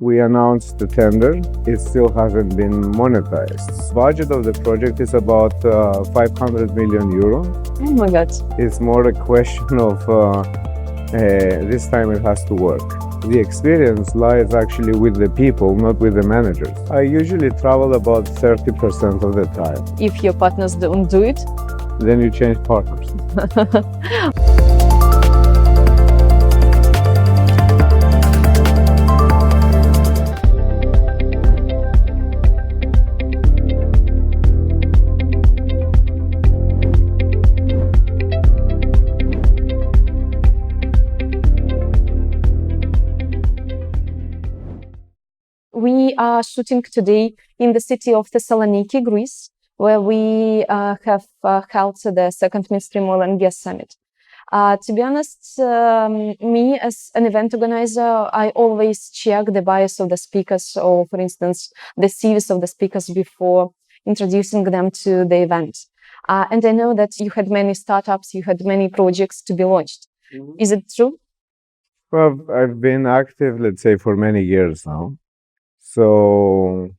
We announced the tender. It still hasn't been monetized. Budget of the project is about 500 million euro. Oh my God. It's more a question of this time it has to work. The experience lies actually with the people, not with the managers. I usually travel about 30% of the time. If your partners don't do it, Then you change partners. we are shooting today in the city of Thessaloniki, Greece, where we have held the second Midstream Oil and Gas Summit. To be honest, me as an event organizer, I always check the bios of the speakers, or for instance, the CVs of the speakers before introducing them to the event. And I know that you had many startups, you had many projects to be launched. Is it true? Well, I've been active, let's say, for many years now. So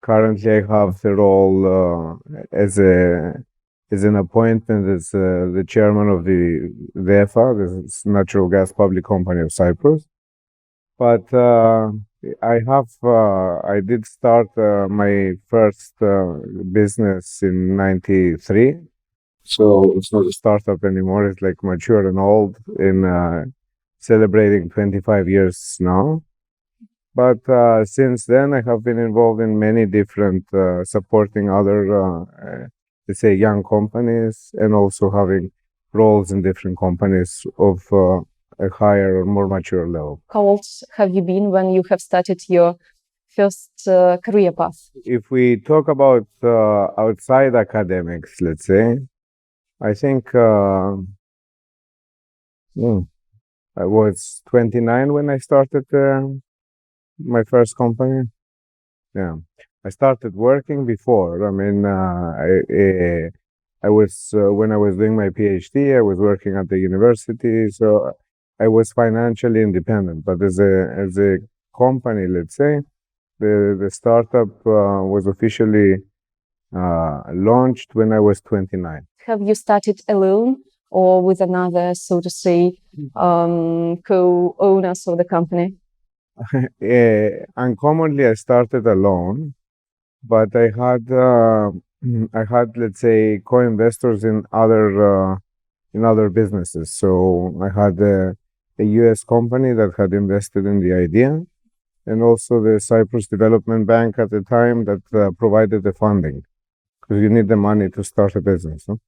currently I have the role as an appointment as the chairman of the DEFA, the Natural Gas Public Company of Cyprus. But I did start my first business in '93. So it's not a startup anymore. It's like mature and old in celebrating 25 years now. But since then, I have been involved in many different supporting other, let's say, young companies, and also having roles in different companies of a higher or more mature level. How old have you been when you have started your first career path? If we talk about outside academics, let's say, I think I was 29 when I started my first company. Yeah, I started working before. I mean, I was when I was doing my PhD, I was working at the university, so I was financially independent. But as a company, let's say, the startup was officially launched when I was 29. Have you started alone or with another, so to say, co-owners of the company? Uncommonly, I started alone, but I had, let's say, co-investors in other businesses. So I had a U.S. company that had invested in the idea, and also the Cyprus Development Bank at the time that provided the funding, because you need the money to start a business. No?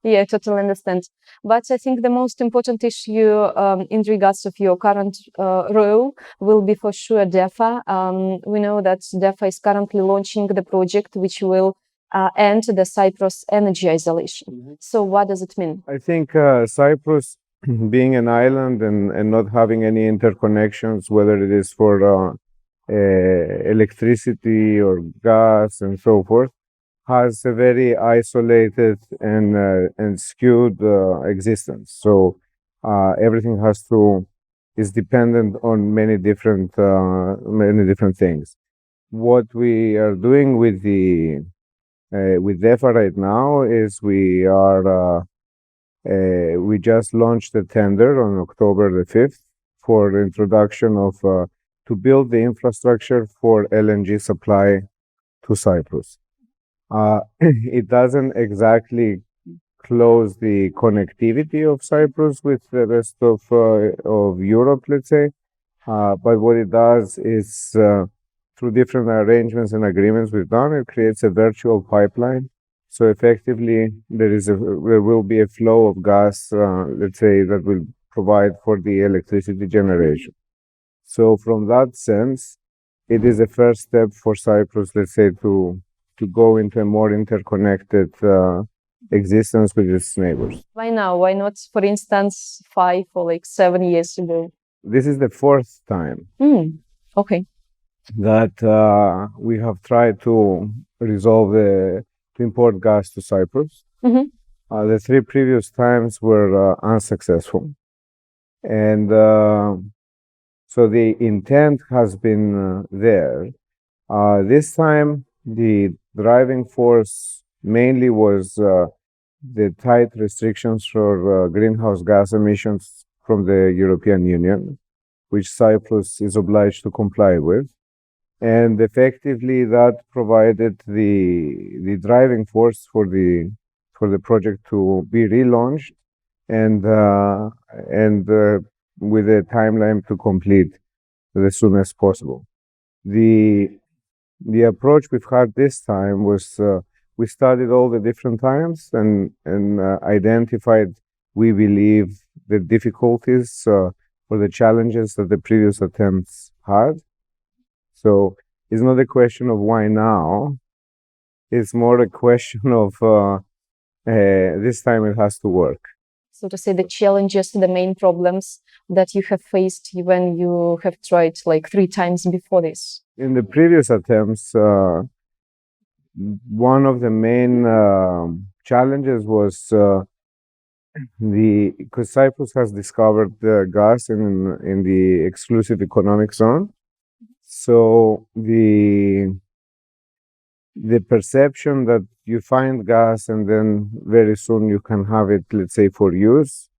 Yeah, I totally understand. But I think the most important issue in regards of your current role will be for sure DEFA. We know that DEFA is currently launching the project which will end the Cyprus energy isolation. So what does it mean? I think Cyprus, being an island and not having any interconnections, whether it is for electricity or gas and so forth, has a very isolated and skewed existence. So everything is dependent on many different things. What we are doing with DEFA right now is we just launched a tender on October the 5th for the introduction of to build the infrastructure for LNG supply to Cyprus. It doesn't exactly close the connectivity of Cyprus with the rest of Europe, let's say. But what it does is, through different arrangements and agreements we've done, it creates a virtual pipeline. So effectively, there will be a flow of gas, let's say, that will provide for the electricity generation. So from that sense, it is a first step for Cyprus, let's say, to go into a more interconnected existence with its neighbors. Why now? Why not, for instance, 5 or like 7 years ago? This is the fourth time Okay. that we have tried to resolve to import gas to Cyprus. The 3 previous times were unsuccessful. And So the intent has been there. This time, the driving force mainly was the tight restrictions for greenhouse gas emissions from the European Union, which Cyprus is obliged to comply with. And effectively, that provided the driving force for the project to be relaunched and with a timeline to complete as soon as possible. The approach we've had this time was we studied all the different times and identified, we believe, the difficulties or the challenges that the previous attempts had. So it's not a question of why now. It's more a question of this time it has to work. So to say, the challenges, the main problems that you have faced when you have tried like 3 times before this? In the previous attempts, one of the main challenges was because Cyprus has discovered gas in the exclusive economic zone. So the perception that you find gas and then very soon you can have it, let's say, for use,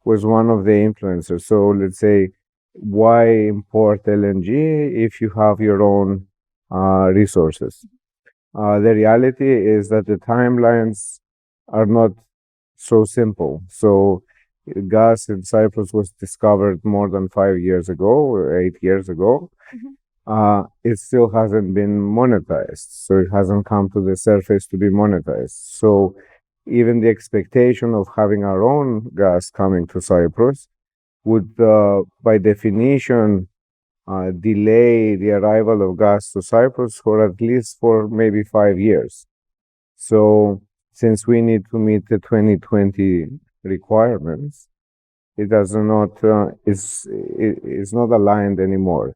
was one of the influencers. So let's say, why import LNG if you have your own resources? The reality is that the timelines are not so simple. So gas in Cyprus was discovered more than 5 years ago or 8 years ago. It still hasn't been monetized. So it hasn't come to the surface to be monetized. So even the expectation of having our own gas coming to Cyprus would, by definition, delay the arrival of gas to Cyprus for at least for maybe 5 years. So since we need to meet the 2020 requirements, it does not is not aligned anymore.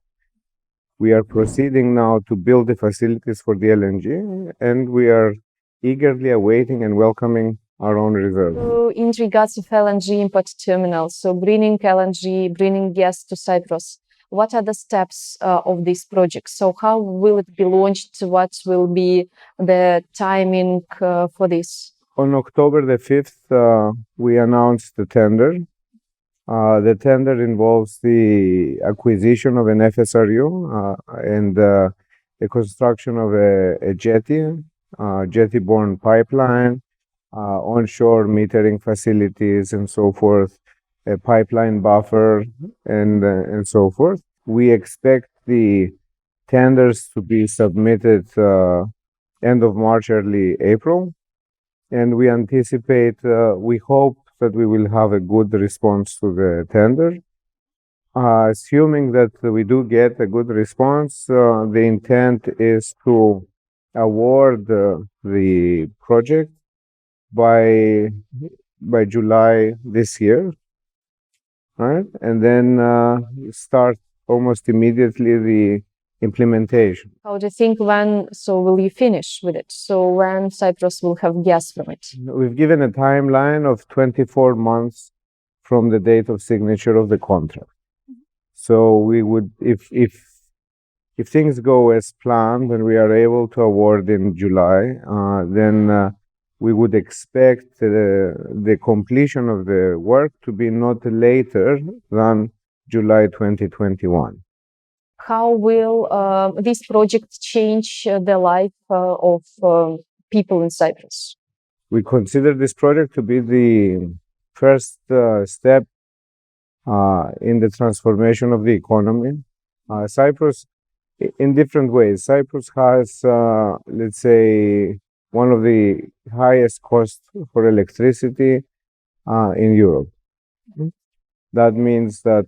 We are proceeding now to build the facilities for the LNG, and we are eagerly awaiting and welcoming our own reserve. So in regards of LNG import terminals, so bringing LNG, bringing gas to Cyprus, what are the steps of this project? So how will it be launched? What will be the timing for this? On October the 5th, we announced the tender. The tender involves the acquisition of an FSRU and the construction of a jetty-borne pipeline, onshore metering facilities, and so forth, a pipeline buffer, and so forth. We expect the tenders to be submitted end of March, early April, and we anticipate, we hope that we will have a good response to the tender. Assuming that we do get a good response, the intent is to award the project by July this year, right? And then start almost immediately the implementation. How do you think will you finish with it? So when Cyprus will have gas from it? We've given a timeline of 24 months from the date of signature of the contract. So we would, if things go as planned and we are able to award in July, then we would expect the completion of the work to be not later than July 2021. How will this project change the life of people in Cyprus? We consider this project to be the first step in the transformation of the economy. Cyprus, in different ways, Cyprus has, let's say, one of the highest costs for electricity in Europe. That means that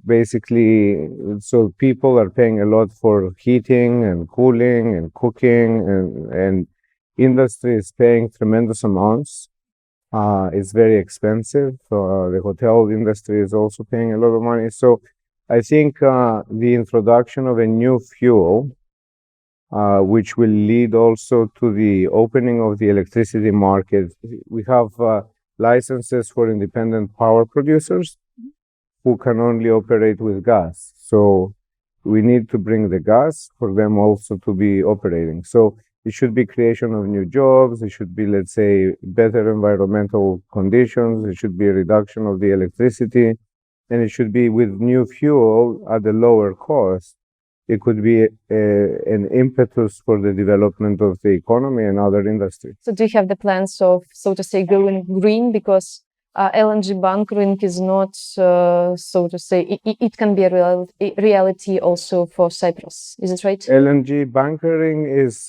basically, so people are paying a lot for heating and cooling and cooking, and industry is paying tremendous amounts. It's very expensive. The hotel industry is also paying a lot of money. So I think the introduction of a new fuel, which will lead also to the opening of the electricity market. We have licenses for independent power producers who can only operate with gas. So we need to bring the gas for them also to be operating. So it should be creation of new jobs. It should be, let's say, better environmental conditions. It should be a reduction of the electricity, and it should be with new fuel at a lower cost. It could be an impetus for the development of the economy and other industries. So do you have the plans of, so to say, going green? Because LNG bunkering is not, so to say, it can be a reality also for Cyprus. Is it right? LNG bunkering is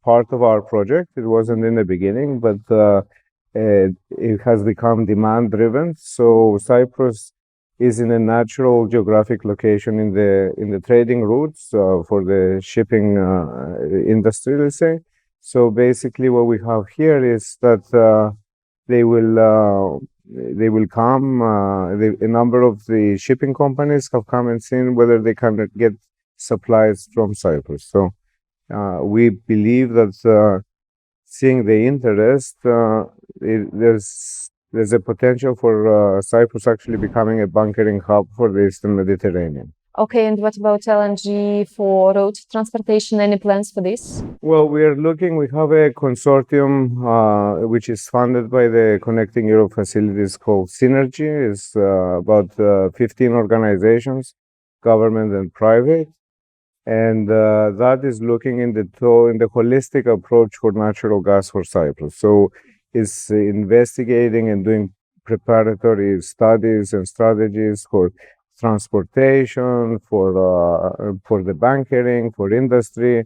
part of our project. It wasn't in the beginning, but it has become demand driven. So Cyprus is in a natural geographic location in the trading routes for the shipping industry, let's say. So basically, what we have here is that they will come. A number of the shipping companies have come and seen whether they can get supplies from Cyprus. So we believe that seeing the interest, there's a potential for Cyprus actually becoming a bunkering hub for the Eastern Mediterranean. Okay, and what about LNG for road transportation? Any plans for this? Well, we are looking, we have a consortium which is funded by the Connecting Europe facilities called CYnergy. It's about 15 organizations, government and private. And that is looking in the holistic approach for natural gas for Cyprus. So it's investigating and doing preparatory studies and strategies for transportation, for the bunkering, for industry,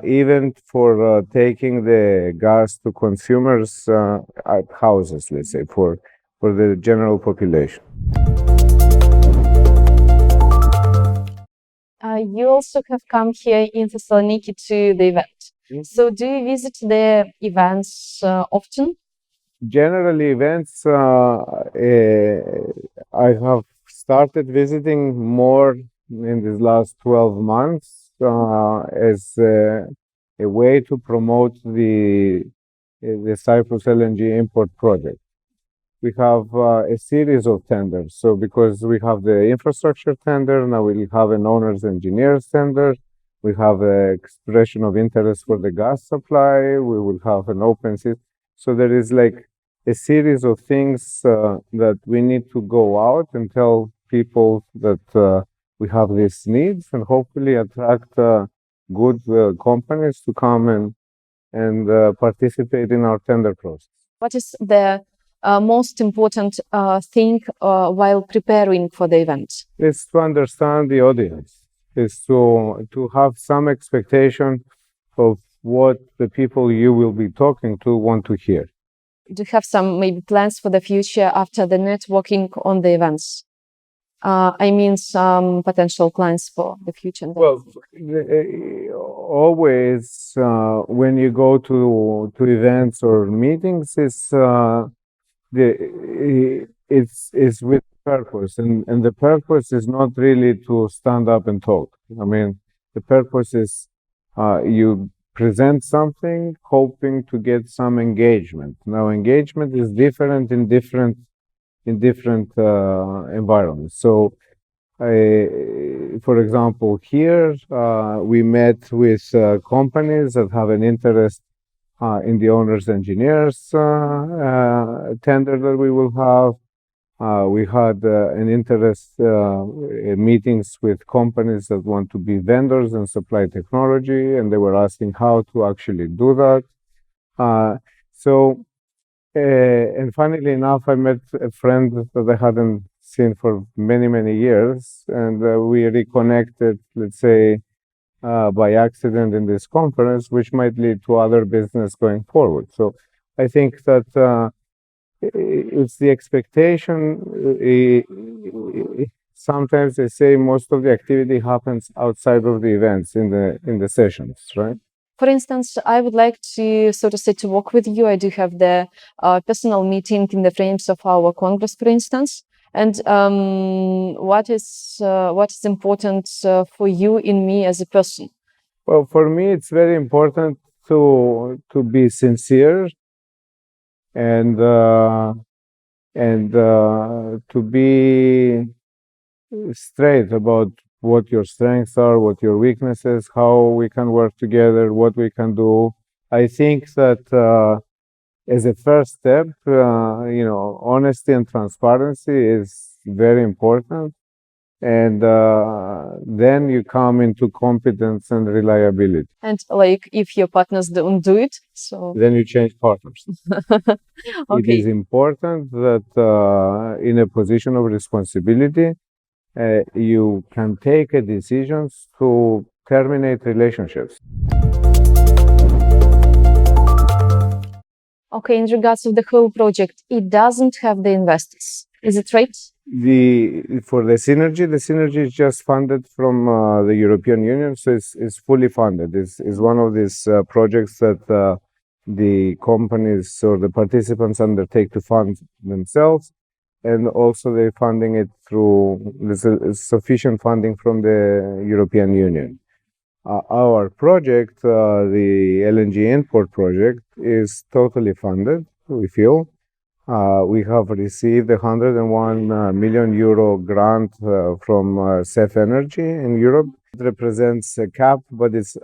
even for taking the gas to consumers at houses, let's say, for the general population. You also have come here in Thessaloniki to the event. Mm-hmm. So do you visit the events often? Generally, events, I have started visiting more in these last 12 months as a way to promote the Cyprus LNG import project. We have a series of tenders. So because we have the infrastructure tender, now we'll have an owner's engineers tender. We have an expression of interest for the gas supply. We will have an open system. So there is like a series of things that we need to go out and tell people that we have these needs and hopefully attract good companies to come and participate in our tender process. What is the most important thing while preparing for the event? Is to understand the audience, is to have some expectation of what the people you will be talking to want to hear. Do you have some maybe plans for the future after the networking on the events? I mean, some potential plans for the future. Well, always when you go to events or meetings, it's with purpose, and the purpose is not really to stand up and talk. I mean, the purpose is you present something hoping to get some engagement. Now, engagement is different in different environments. So, for example, here we met with companies that have an interest in the owner's engineers tender that we will have. We had an interest meetings with companies that want to be vendors and supply technology, and they were asking how to actually do that. And funnily enough, I met a friend that I hadn't seen for many, many years, and we reconnected, let's say, by accident in this conference, which might lead to other business going forward. So I think that it's the expectation. Sometimes they say most of the activity happens outside of the events in the sessions, right? For instance, I would like to, so to say, to work with you. I do have the personal meeting in the frames of our Congress, for instance. And what is important for you in me as a person? Well, for me, it's very important to be sincere and to be straight about what your strengths are, what your weaknesses, how we can work together, what we can do. I think that as a first step, honesty and transparency is very important. And then you come into competence and reliability. And like if your partners don't do it, so then you change partners. okay. It is important that in a position of responsibility, you can take a decisions to terminate relationships. Okay, in regards of the whole project, it doesn't have the investors. Is it right? For the synergy is just funded from the European Union, so it's fully funded. It's one of these projects that the companies or the participants undertake to fund themselves, and also they're funding it through sufficient funding from the European Union. Our project, the LNG import project, is totally funded, we feel. We have received a 101 million euro grant from CYnergy in Europe. It represents a cap, but it's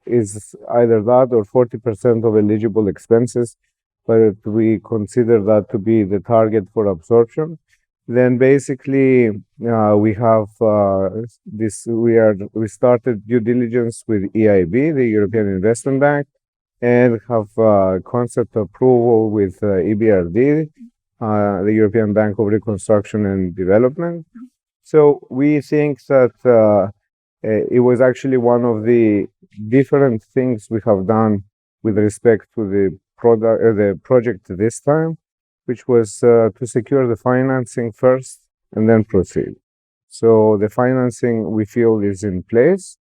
is either that or 40% of eligible expenses. But we consider that to be the target for absorption. Then basically we have we started due diligence with EIB, the European Investment Bank, and have concept approval with EBRD, the European Bank of Reconstruction and Development. So we think that it was actually one of the different things we have done with respect to the project this time, which was to secure the financing first and then proceed. So the financing we feel is in place.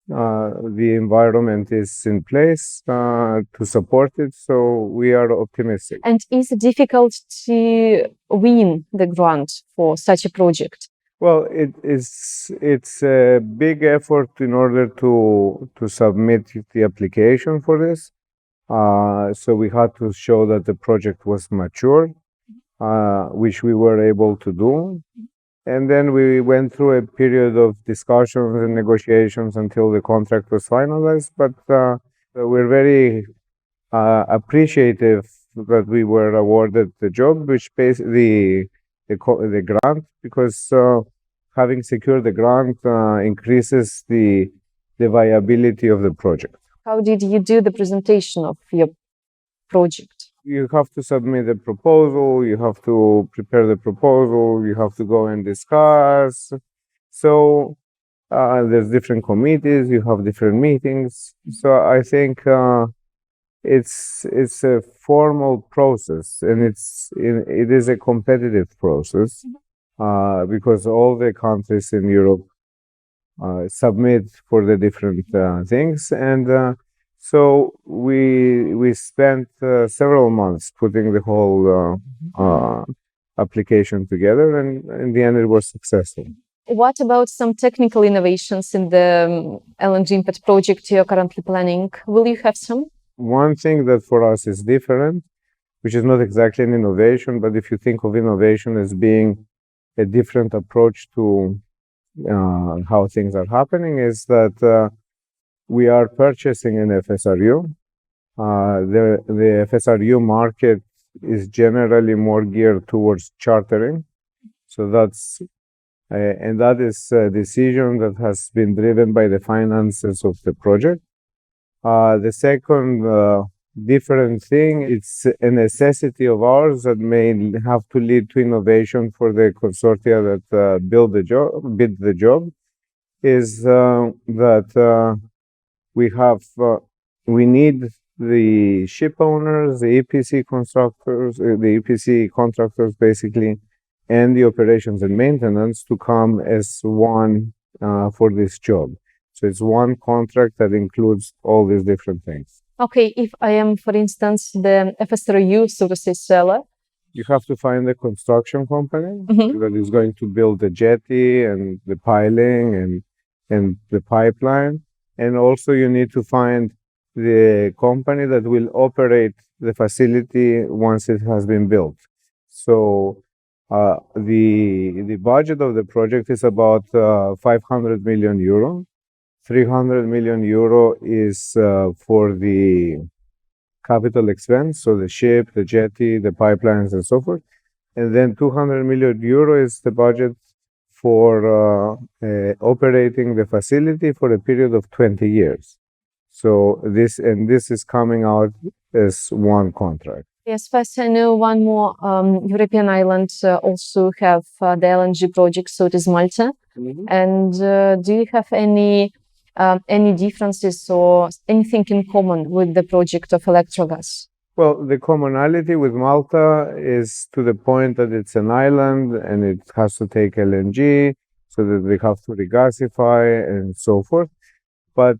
The environment is in place to support it, so we are optimistic. And is it difficult to win the grant for such a project? Well, it's a big effort in order to submit the application for this. So we had to show that the project was mature, which we were able to do. And then we went through a period of discussions and negotiations until the contract was finalized. But we're very appreciative that we were awarded the job, which pays the grant, because having secured the grant increases the viability of the project. How did you do the presentation of your project? You have to submit a proposal, you have to prepare the proposal, you have to go and discuss. So there's different committees, you have different meetings. So I think it's a formal process, and it is a competitive process because all the countries in Europe submit for the different things, and so we spent several months putting the whole application together, and in the end it was successful. What about some technical innovations in the LNG import project you're currently planning? Will you have some? One thing that for us is different, which is not exactly an innovation, but if you think of innovation as being a different approach to how things are happening, is that we are purchasing an FSRU. The FSRU market is generally more geared towards chartering. So that is a decision that has been driven by the finances of the project. The second different thing, it's a necessity of ours that may have to lead to innovation for the consortia that bid the job, is that we need the ship owners, the EPC constructors, the EPC contractors basically, and the operations and maintenance to come as one for this job. So it's one contract that includes all these different things. Okay, if I am, for instance, the FSRU, so to say, seller, you have to find a construction company that is going to build the jetty and the piling and the pipeline. And also you need to find the company that will operate the facility once it has been built. So The budget of the project is about 500 million euro. 300 million euro is for the capital expense, so the ship, the jetty, the pipelines, and so forth. And then 200 million euro is the budget for operating the facility for a period of 20 years. So this is coming out as one contract. Yes, first I know one more European island also have the LNG project, so it is Malta. And do you have any differences or anything in common with the project of electrogas? Well, the commonality with Malta is to the point that it's an island and it has to take LNG, so that they have to regasify and so forth. But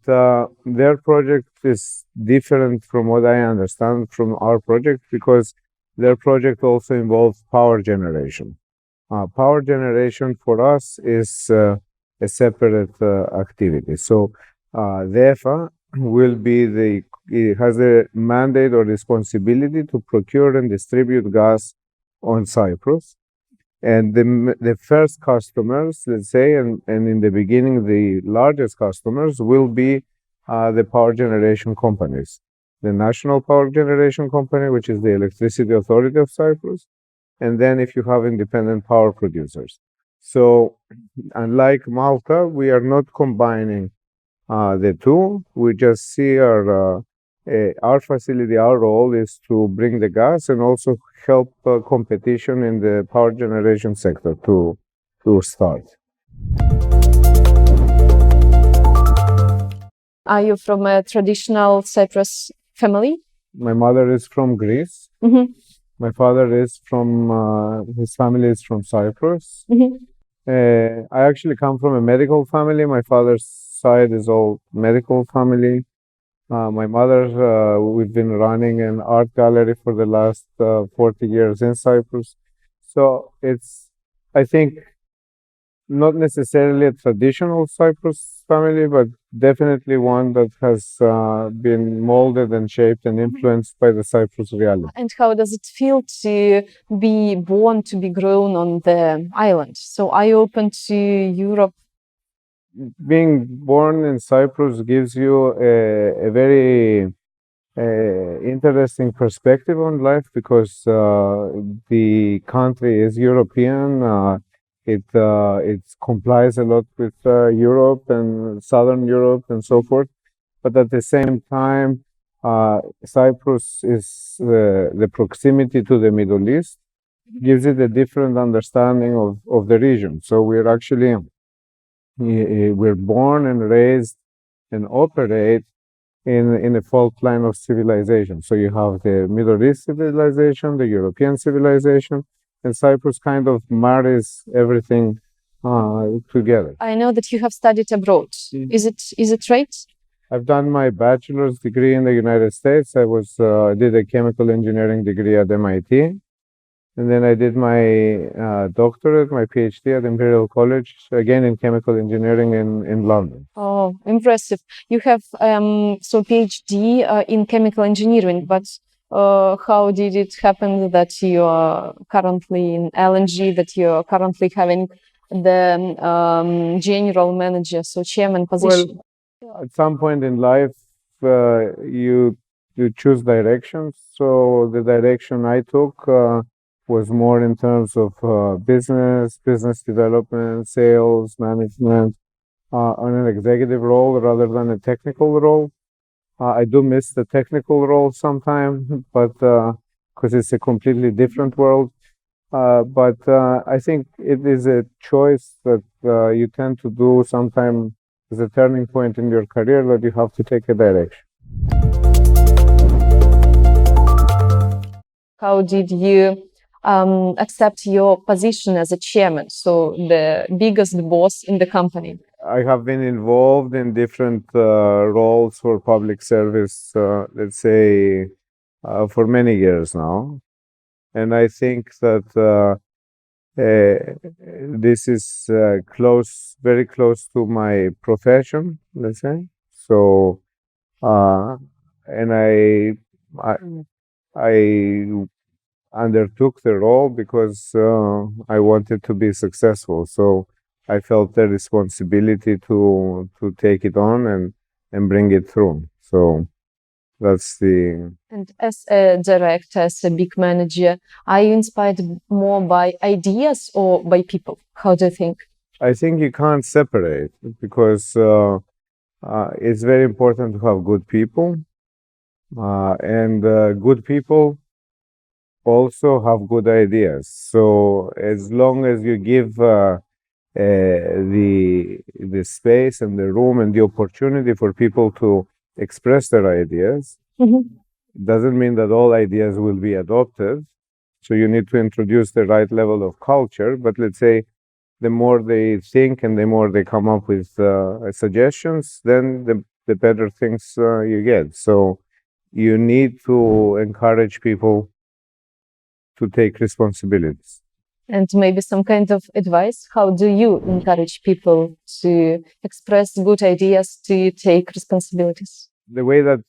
their project is different from what I understand from our project, because their project also involves power generation. Power generation for us is a separate activity. So DEFA will be it has the mandate or responsibility to procure and distribute gas on Cyprus. And the first customers, let's say, and in the beginning, the largest customers will be the power generation companies. The National Power Generation Company, which is the Electricity Authority of Cyprus, and then if you have independent power producers. So unlike Malta, we are not combining the two. We just see our facility, our role is to bring the gas and also help competition in the power generation sector to start. Are you from a traditional Cyprus family? My mother is from Greece. Mm-hmm. My father is from, his family is from Cyprus. Mm-hmm. I actually come from a medical family. My father's side is all medical family. My mother, we've been running an art gallery for the last 40 years in Cyprus. So it's, I think, not necessarily a traditional Cyprus family, but definitely one that has been molded and shaped and influenced by the Cyprus reality. And how does it feel to be born, to be grown on the island? So are you open to Europe? Being born in Cyprus gives you a very interesting perspective on life, because the country is European. It complies a lot with Europe and Southern Europe and so forth. But at the same time, Cyprus is the proximity to the Middle East gives it a different understanding of the region. So we're born and raised and operate in a fault line of civilization. So you have the Middle East civilization, the European civilization, and Cyprus kind of marries everything together. I know that you have studied abroad. Is it right? I've done my bachelor's degree in the United States. I did a chemical engineering degree at MIT. And then I did my doctorate, my PhD at Imperial College, again in chemical engineering in London. Oh, impressive. You have PhD in chemical engineering, but how did it happen that you are currently in LNG, that you are currently having the general manager, so chairman position? Well, at some point in life, you choose directions. So the direction I took was more in terms of business development, sales, management, on an executive role rather than a technical role. I do miss the technical role sometimes, but because it's a completely different world. But I think it is a choice that you tend to do sometimes as a turning point in your career, that you have to take a direction. How did you accept your position as a chairman, so the biggest boss in the company? I have been involved in different roles for public service, let's say, for many years now. And I think that this is very close to my profession, let's say. So, and I undertook the role because I wanted to be successful. So I felt the responsibility to take it on and bring it through. So that's the. And as a director, as a big manager, are you inspired more by ideas or by people? How do you think? I think you can't separate because it's very important to have good people, and good people also have good ideas. So as long as you give the space and the room and the opportunity for people to express their ideas, doesn't mean that all ideas will be adopted. So you need to introduce the right level of culture. But let's say the more they think and the more they come up with suggestions, then the better things you get. So you need to encourage people to take responsibilities. And maybe some kind of advice. How do you encourage people to express good ideas, to take responsibilities? The way that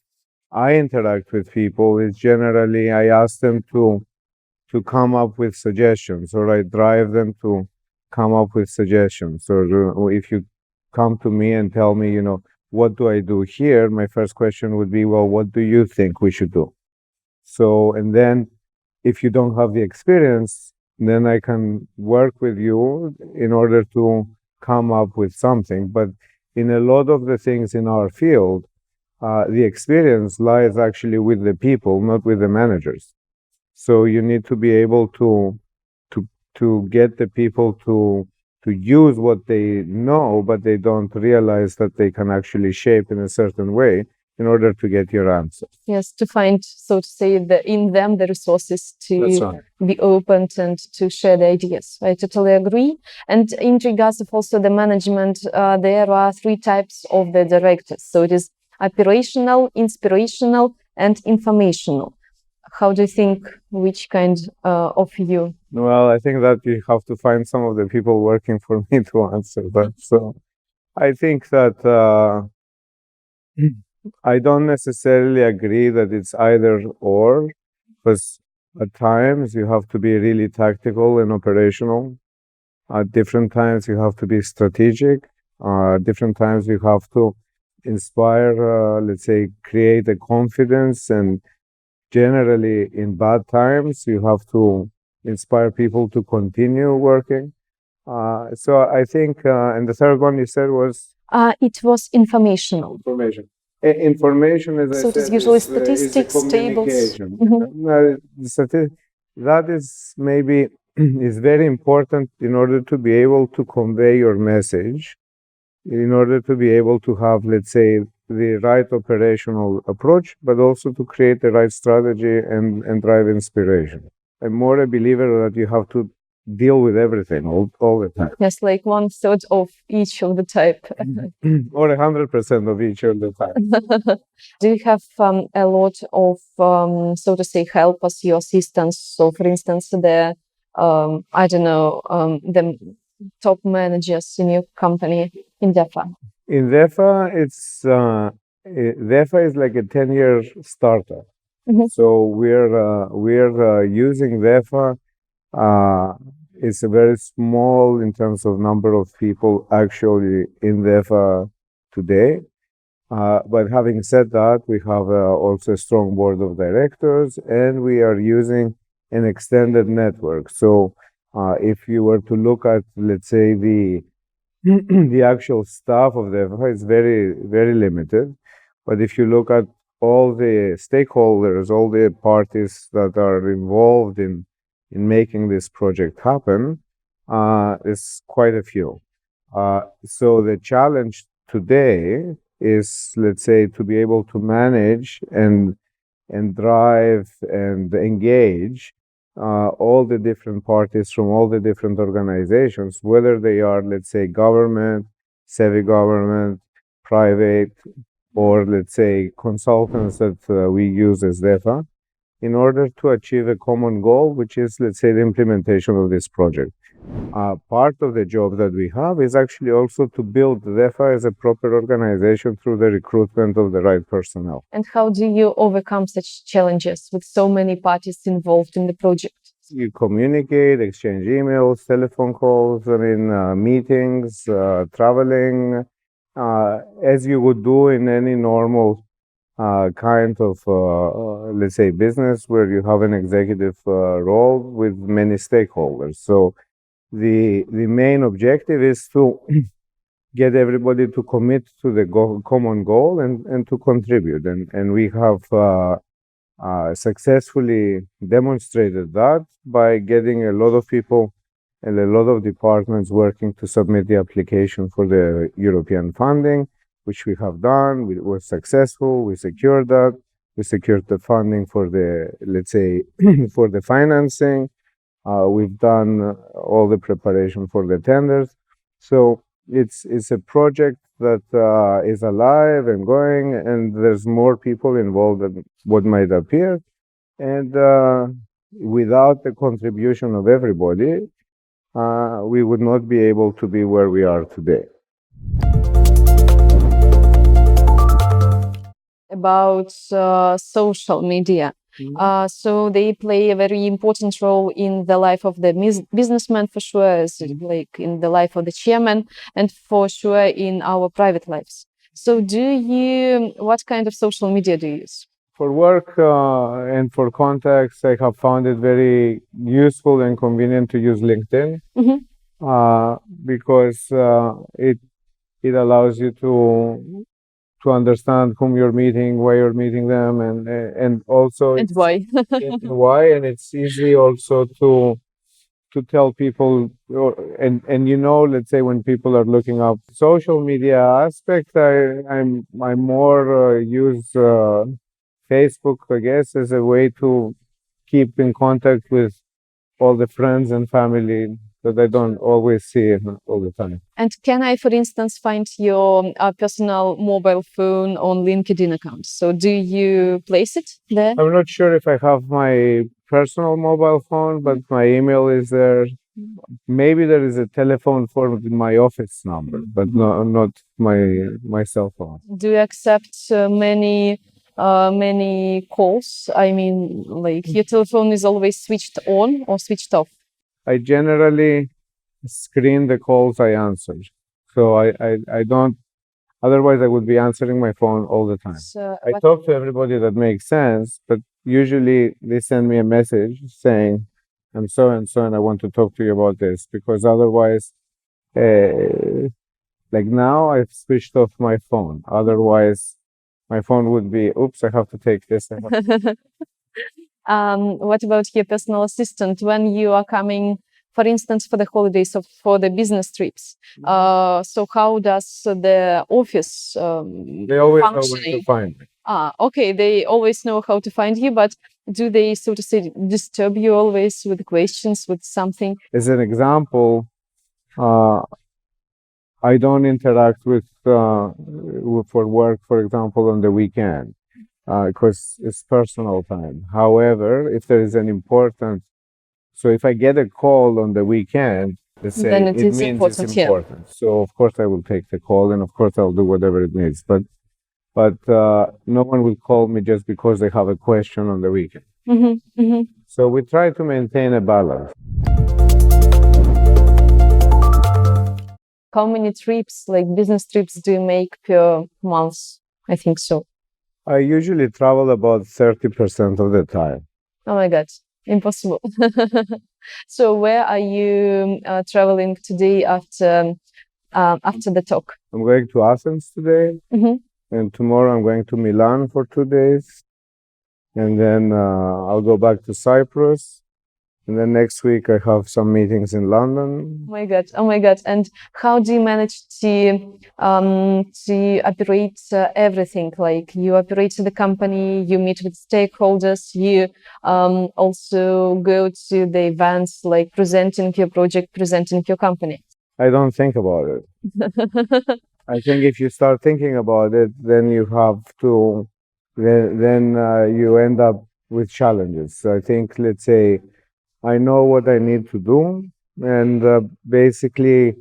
I interact with people is generally I ask them to come up with suggestions, or I drive them to come up with suggestions. Or if you come to me and tell me, what do I do here? My first question would be, well, what do you think we should do? So, and then if you don't have the experience, then I can work with you in order to come up with something. But in a lot of the things in our field, the experience lies actually with the people, not with the managers. So you need to be able to get the people to use what they know, but they don't realize that they can actually shape in a certain way in order to get your answer. Yes, to find, so to say, in them the resources to be open and to share the ideas. I totally agree. And in regards of also the management, there are three types of the directors. So it is operational, inspirational, and informational. How do you think, which kind of you? Well, I think that you have to find some of the people working for me to answer that. So I think that I don't necessarily agree that it's either or, because at times you have to be really tactical and operational. At different times you have to be strategic. Different times you have to inspire, let's say, create a confidence, and generally in bad times you have to inspire people to continue working. So I think, and the third one you said was? It was informational. Information. Information, as I said, it is usually statistics, tables. That is maybe is very important in order to be able to convey your message, in order to be able to have, let's say, the right operational approach, but also to create the right strategy and drive inspiration. I'm more a believer that you have to deal with everything all the time. Yes, like 1/3 of each of the type. Or 100% of each of the time. Do you have a lot of, so to say, helpers, your assistants? So, for instance, the top managers in your company in DEFA? In DEFA, DEFA is like a 10-year startup. So we're using DEFA. It's a very small in terms of number of people actually in DEFA today. But having said that, we have also a strong board of directors, and we are using an extended network. So if you were to look at, let's say, the actual staff of DEFA, it's very, very limited. But if you look at all the stakeholders, all the parties that are involved in making this project happen, is quite a few. So the challenge today is, let's say, to be able to manage and drive and engage all the different parties from all the different organizations, whether they are, let's say, government, semi-government, private, or let's say consultants that we use as DEFA, in order to achieve a common goal, which is, let's say, the implementation of this project. Part of the job that we have is actually also to build DEFA as a proper organization through the recruitment of the right personnel. And how do you overcome such challenges with so many parties involved in the project? You communicate, exchange emails, telephone calls, meetings, traveling, as you would do in any normal kind of, let's say, business where you have an executive role with many stakeholders. So the main objective is to get everybody to commit to the common goal and to contribute. And we have successfully demonstrated that by getting a lot of people and a lot of departments working to submit the application for the European funding, which we have done. We were successful. We secured that. We secured the funding for the, let's say, for the financing. We've done all the preparation for the tenders. So it's a project that is alive and going, and there's more people involved than what might appear. And without the contribution of everybody, we would not be able to be where we are today. About social media. So they play a very important role in the life of the businessman, for sure, like in the life of the chairman, and for sure in our private lives. So what kind of social media do you use? For work and for contacts, I have found it very useful and convenient to use LinkedIn because it allows you to understand whom you're meeting, why you're meeting them, and also and why. Why, and it's easy also to tell people, and let's say when people are looking up social media aspect, I more use Facebook, I guess, as a way to keep in contact with all the friends and family that I don't always see all the time. And can I, for instance, find your personal mobile phone on LinkedIn account? So do you place it there? I'm not sure if I have my personal mobile phone, but my email is there. Maybe there is a telephone for my office number, but not my cell phone. Do you accept many calls? I mean, like your telephone is always switched on or switched off? I generally screen the calls I answer. So I don't, otherwise I would be answering my phone all the time. So I talk to everybody that makes sense, but usually they send me a message saying, I'm so and so, and I want to talk to you about this, because otherwise, like now I've switched off my phone. Otherwise, my phone would be, oops, I have to take this. What about your personal assistant when you are coming, for instance, for the holidays or for the business trips? So how does the office they always know where to find me. Okay, they always know how to find you, but do they, so to say, disturb you always with questions, with something? As an example, I don't interact with for work, for example, on the weekend. Because it's personal time. However, if there is an important, so if I get a call on the weekend, let's say, then it means important, it's important. Yeah. So of course I will take the call, and of course I'll do whatever it needs. But no one will call me just because they have a question on the weekend. So we try to maintain a balance. How many trips, like business trips, do you make per month? I think so. I usually travel about 30% of the time. Oh my God, impossible. So where are you traveling today after the talk? I'm going to Athens today, and tomorrow I'm going to Milan for 2 days, and then I'll go back to Cyprus. And then next week I have some meetings in London. Oh my God. And how do you manage to operate everything? Like you operate the company, you meet with stakeholders, you also go to the events, like presenting your project, presenting your company. I don't think about it. I think if you start thinking about it, then you have to, then you end up with challenges. I think, let's say, I know what I need to do, and basically,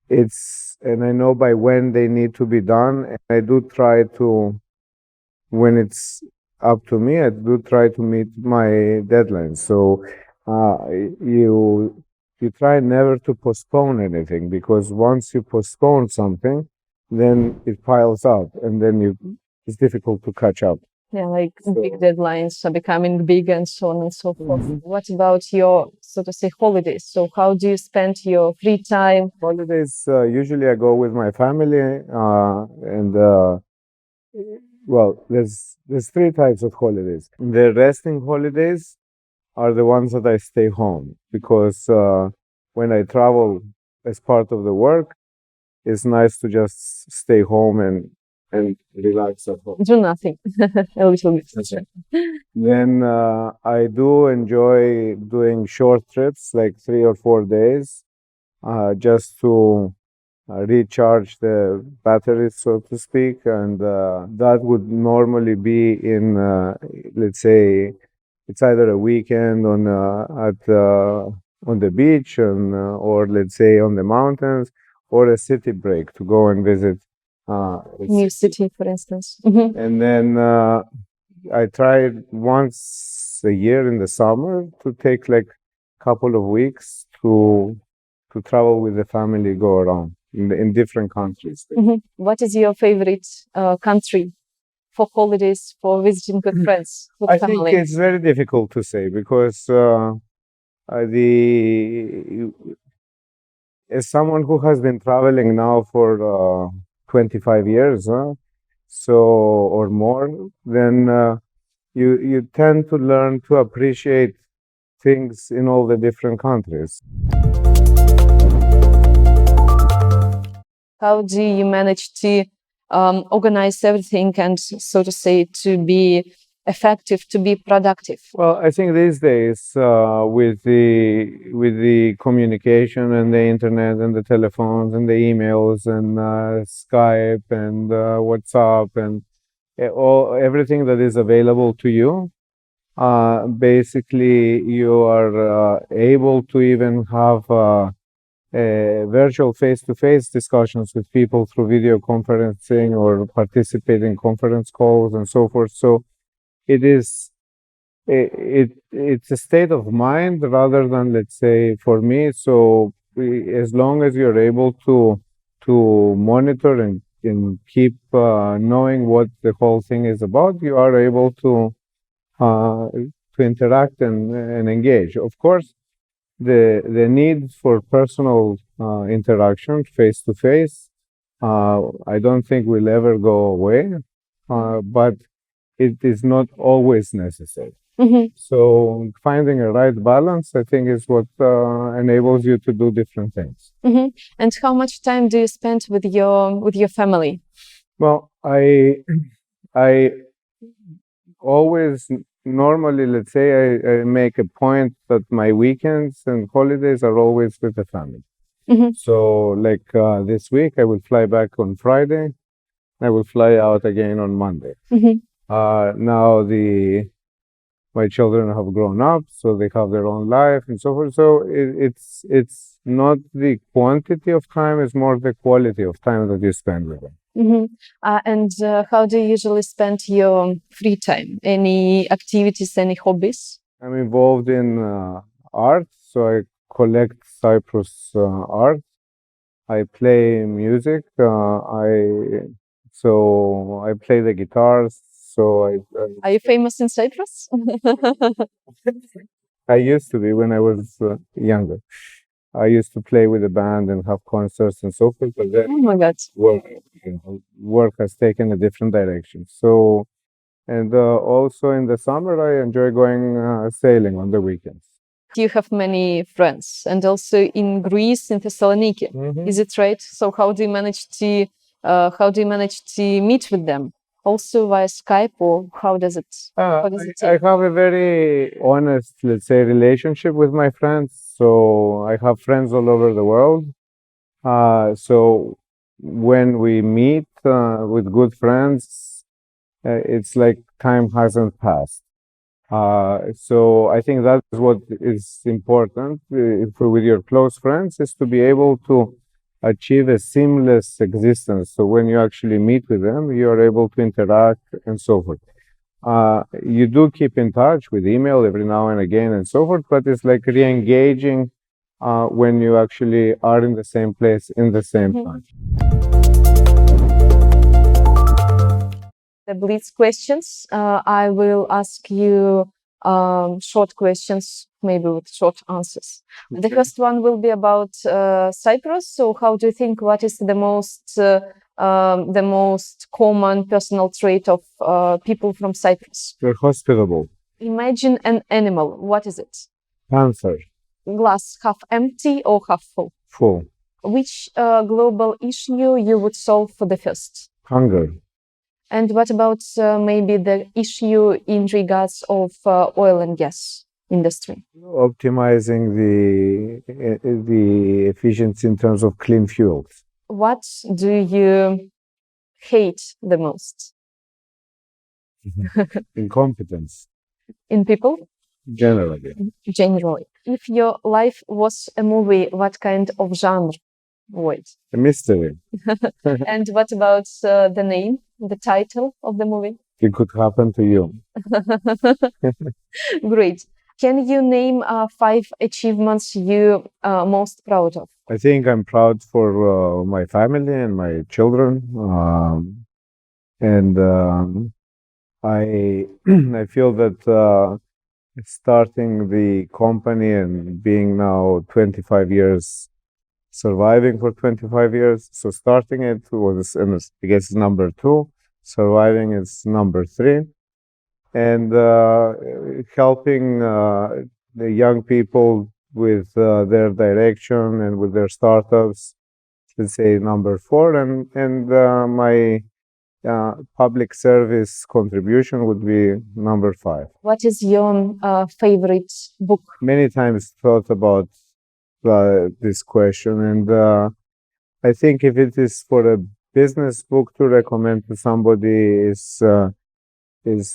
and I know by when they need to be done. And I do try to, when it's up to me, I do try to meet my deadlines. So uh, you try never to postpone anything, because once you postpone something, then it piles up, and then it's difficult to catch up. Yeah, like big deadlines are becoming big and so on and so forth. What about your, so to say, holidays? So how do you spend your free time? Holidays, usually I go with my family, and well, there's three types of holidays. The resting holidays are the ones that I stay home, because when I travel as part of the work, it's nice to just stay home and relax at home. Do nothing, a little bit. That's right. Then I do enjoy doing short trips, like 3 or 4 days, just to recharge the batteries, so to speak. And that would normally be in, let's say, it's either a weekend on the beach, or let's say on the mountains, or a city break to go and visit New city, for instance. And then I tried once a year in the summer to take like a couple of weeks to travel with the family, go around in different countries. What is your favorite country for holidays, for visiting with friends, with I family? think it's very difficult to say, because as someone who has been traveling now for 25 years, so or more, then you tend to learn to appreciate things in all the different countries. How do you manage to organize everything and, so to say, to be effective, to be productive? Well, I think these days, with the communication and the internet and the telephones and the emails and Skype and WhatsApp and everything that is available to you, basically you are able to even have virtual face-to-face discussions with people through video conferencing, or participate in conference calls and so forth. So it's a state of mind rather than, let's say, for me. So as long as you're able to monitor and keep knowing what the whole thing is about, you are able to interact and engage. Of course, the need for personal interaction, face to face, I don't think will ever go away, but it is not always necessary. So finding a right balance, I think, is what enables you to do different things. And how much time do you spend with your family? Well, I always normally, let's say, I make a point that my weekends and holidays are always with the family. So like this week, I will fly back on Friday. I will fly out again on Monday. Now my children have grown up, so they have their own life and so forth. So it's not the quantity of time; it's more the quality of time that you spend with them. And how do you usually spend your free time? Any activities, any hobbies? I'm involved in art, so I collect Cyprus art. I play music. I play the guitars. Are you famous in Cyprus? I used to be when I was younger. I used to play with a band and have concerts and so forth, but then oh my God. Work has taken a different direction. So, and also in the summer, I enjoy going sailing on the weekends. You have many friends, and also in Greece, in Thessaloniki. Is it right? So how do you manage to meet with them? Also via Skype, or how does it? I have a very honest, let's say, relationship with my friends. So I have friends all over the world. So when we meet with good friends, it's like time hasn't passed. So I think that is what is important with your close friends, is to be able to achieve a seamless existence. So when you actually meet with them, you are able to interact and so forth. You do keep in touch with email every now and again and so forth, but it's like re-engaging when you actually are in the same place in the same time. The Blitz questions. I will ask you short questions, maybe with short answers. The first one will be about Cyprus. So, how do you think? What is the most common personal trait of people from Cyprus? You're hospitable. Imagine an animal. What is it? Panther. Glass half empty or half full? Full. Which global issue you would solve for the first? Hunger. And what about maybe the issue in regards of oil and gas industry? Optimizing the efficiency in terms of clean fuels. What do you hate the most? Incompetence. In people? Generally. Generally. If your life was a movie, what kind of genre would it? A mystery. And what about the name, the title of the movie? It could happen to you. Great. Can you name 5 achievements you are most proud of? I think I'm proud for my family and my children. I I feel that starting the company and being now 25 years, surviving for 25 years. So starting it was, I guess, number 2. Surviving is number 3. And helping the young people with their direction and with their startups, let's say number 4. And my public service contribution would be number 5. What is your favorite book? Many times thought about this question, and I think if it is for a business book to recommend to somebody is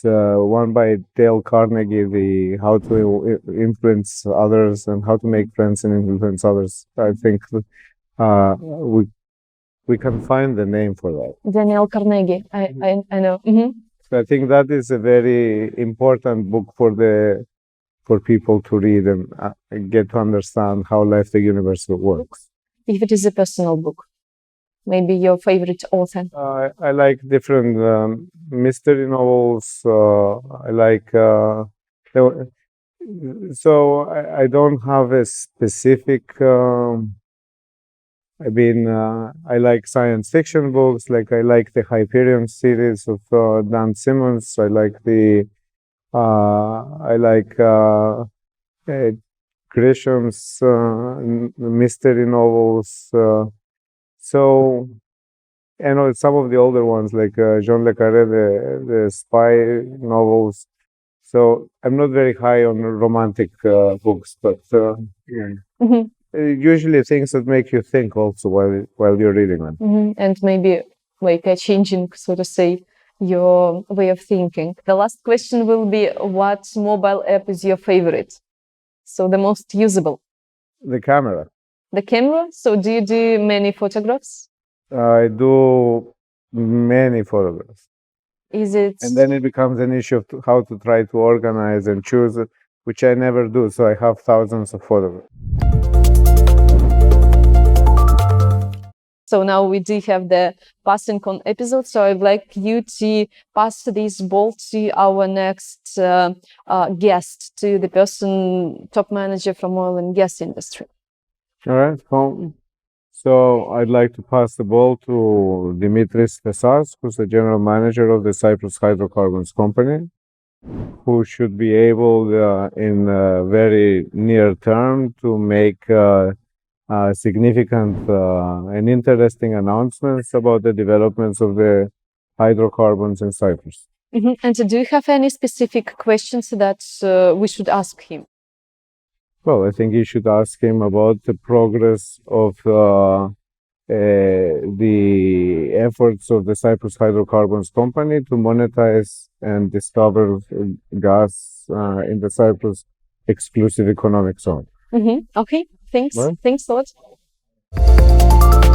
one by Dale Carnegie, the How to Influence Others and How to Make Friends and Influence Others. I think we can find the name for that. Daniel Carnegie, I know. Mm-hmm. So I think that is a very important book for people to read and get to understand how life, the universe works. If it is a personal book, maybe your favorite author? I like different mystery novels. I like so I don't have a specific. I like science fiction books. Like I like the Hyperion series of Dan Simmons. I like Grisham's mystery novels. So, and some of the older ones like Jean Le Carré, the spy novels. So I'm not very high on romantic books, but yeah. Mm-hmm. Usually things that make you think also while you're reading them. Mm-hmm. And maybe like changing, so to say, your way of thinking. The last question will be, what mobile app is your favorite? So the most usable? The camera. The camera? So do you do many photographs? I do many photographs. Is it? And then it becomes an issue of how to try to organize and choose it, which I never do. So I have thousands of photographs. So now we do have the passing on episode. So I'd like you to pass this ball to our next guest, to the person, top manager from oil and gas industry. All right. So I'd like to pass the ball to Dimitris Tesas, who's the general manager of the Cyprus Hydrocarbons Company, who should be able in a very near term to make significant and interesting announcements about the developments of the hydrocarbons in Cyprus. Mm-hmm. And do you have any specific questions that we should ask him? Well, I think you should ask him about the progress of the efforts of the Cyprus Hydrocarbons Company to monetize and discover gas in the Cyprus exclusive economic zone. Okay, thanks. Well. Thanks a lot.